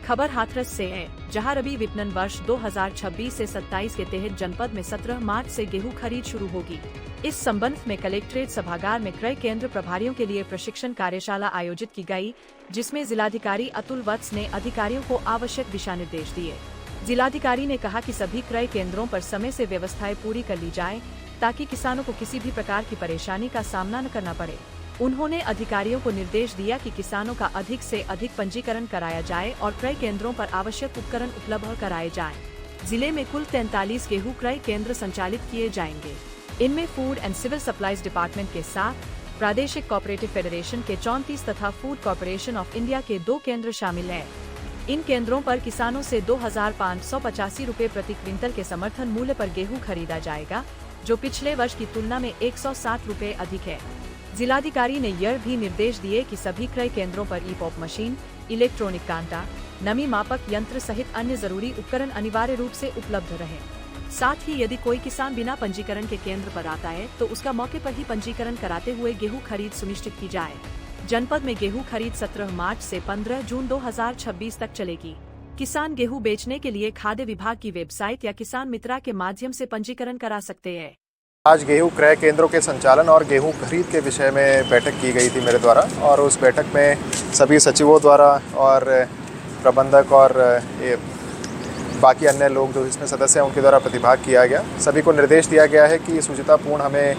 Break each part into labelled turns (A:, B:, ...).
A: खबर हाथरस से है, जहां रबी विपणन वर्ष 2026 से 27 के तहत जनपद में 17 मार्च से गेहूं खरीद शुरू होगी। इस संबंध में कलेक्ट्रेट सभागार में क्रय केंद्र प्रभारियों के लिए प्रशिक्षण कार्यशाला आयोजित की गई, जिसमें जिलाधिकारी अतुल वत्स ने अधिकारियों को आवश्यक दिशा निर्देश दिए। जिलाधिकारी ने कहा कि सभी क्रय केंद्रों पर समय से व्यवस्थाएं पूरी कर ली जाए, ताकि किसानों को किसी भी प्रकार की परेशानी का सामना न करना पड़े। उन्होंने अधिकारियों को निर्देश दिया कि किसानों का अधिक से अधिक पंजीकरण कराया जाए और क्रय केंद्रों पर आवश्यक उपकरण उपलब्ध कराए जाएं। जिले में कुल 43 गेहूं क्रय केंद्र संचालित किए जाएंगे। इनमें food and civil supplies department के 7, प्रादेशिक कोऑपरेटिव फेडरेशन के 34 तथा फूड कॉर्पोरेशन ऑफ इंडिया के 2 केंद्र शामिल हैं। इन केंद्रों पर किसानों से 2,585 रुपए प्रति क्विंटल के समर्थन मूल्य पर गेहूं खरीदा जाएगा, जो पिछले वर्ष की तुलना में 160 रुपए अधिक है। जिलाधिकारी ने यह भी निर्देश दिए कि सभी क्रय केंद्रों पर ई-पॉप मशीन, इलेक्ट्रॉनिक कांटा, नमी मापक यंत्र सहित अन्य जरूरी उपकरण अनिवार्य रूप से उपलब्ध रहे। साथ ही यदि कोई किसान बिना पंजीकरण के केंद्र पर आता है तो उसका मौके पर ही पंजीकरण कराते हुए गेहूं खरीद सुनिश्चित की जाए। जनपद में गेहूं खरीद 17 मार्च से 15 जून 2026 तक चलेगी। किसान गेहूं बेचने के लिए खाद्य विभाग की वेबसाइट या किसान मित्रा के माध्यम से पंजीकरण करा सकते हैं।
B: आज गेहूं क्रय केंद्रों के संचालन और गेहूं खरीद के विषय में बैठक की गई थी मेरे द्वारा, और उस बैठक में सभी सचिवों द्वारा और प्रबंधक और बाकी अन्य लोग जो इसमें सदस्य हैं उनके द्वारा प्रतिभाग किया गया। सभी को निर्देश दिया गया है कि शुचितापूर्ण हमें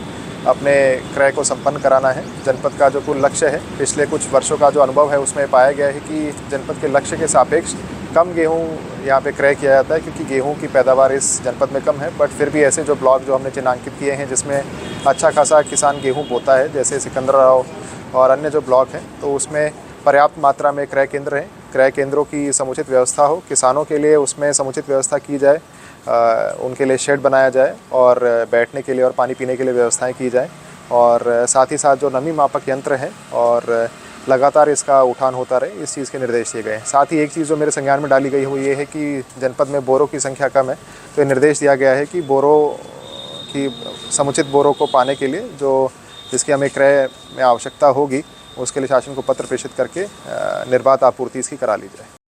B: अपने क्रय को संपन्न कराना है। जनपद का जो कुल लक्ष्य है, पिछले कुछ वर्षों का जो अनुभव है उसमें पाया गया है कि जनपद के लक्ष्य के सापेक्ष कम गेहूं यहाँ पे क्रय किया जाता है, क्योंकि गेहूं की पैदावार इस जनपद में कम है। बट फिर भी ऐसे जो ब्लॉक जो हमने चिन्हांकित किए हैं जिसमें अच्छा खासा किसान गेहूं बोता है, जैसे सिकंदराव और अन्य जो ब्लॉक हैं, तो उसमें पर्याप्त मात्रा में क्रय केंद्र हैं। क्रय केंद्रों की समुचित व्यवस्था हो, किसानों के लिए उसमें समुचित व्यवस्था की जाए, उनके लिए शेड बनाया जाए और बैठने के लिए और पानी पीने के लिए व्यवस्थाएं की जाए, और साथ ही साथ जो नमी मापक यंत्र हैं और लगातार इसका उठान होता रहे, इस चीज़ के निर्देश दिए गए हैं। साथ ही एक चीज़ जो मेरे संज्ञान में डाली गई वो ये है कि जनपद में बोरों की संख्या कम है, तो ये निर्देश दिया गया है कि बोरों की समुचित बोरों को पाने के लिए जिसकी हमें क्रय में आवश्यकता होगी, उसके लिए शासन को पत्र प्रेषित करके निर्बाध आपूर्ति इसकी करा ली जाए।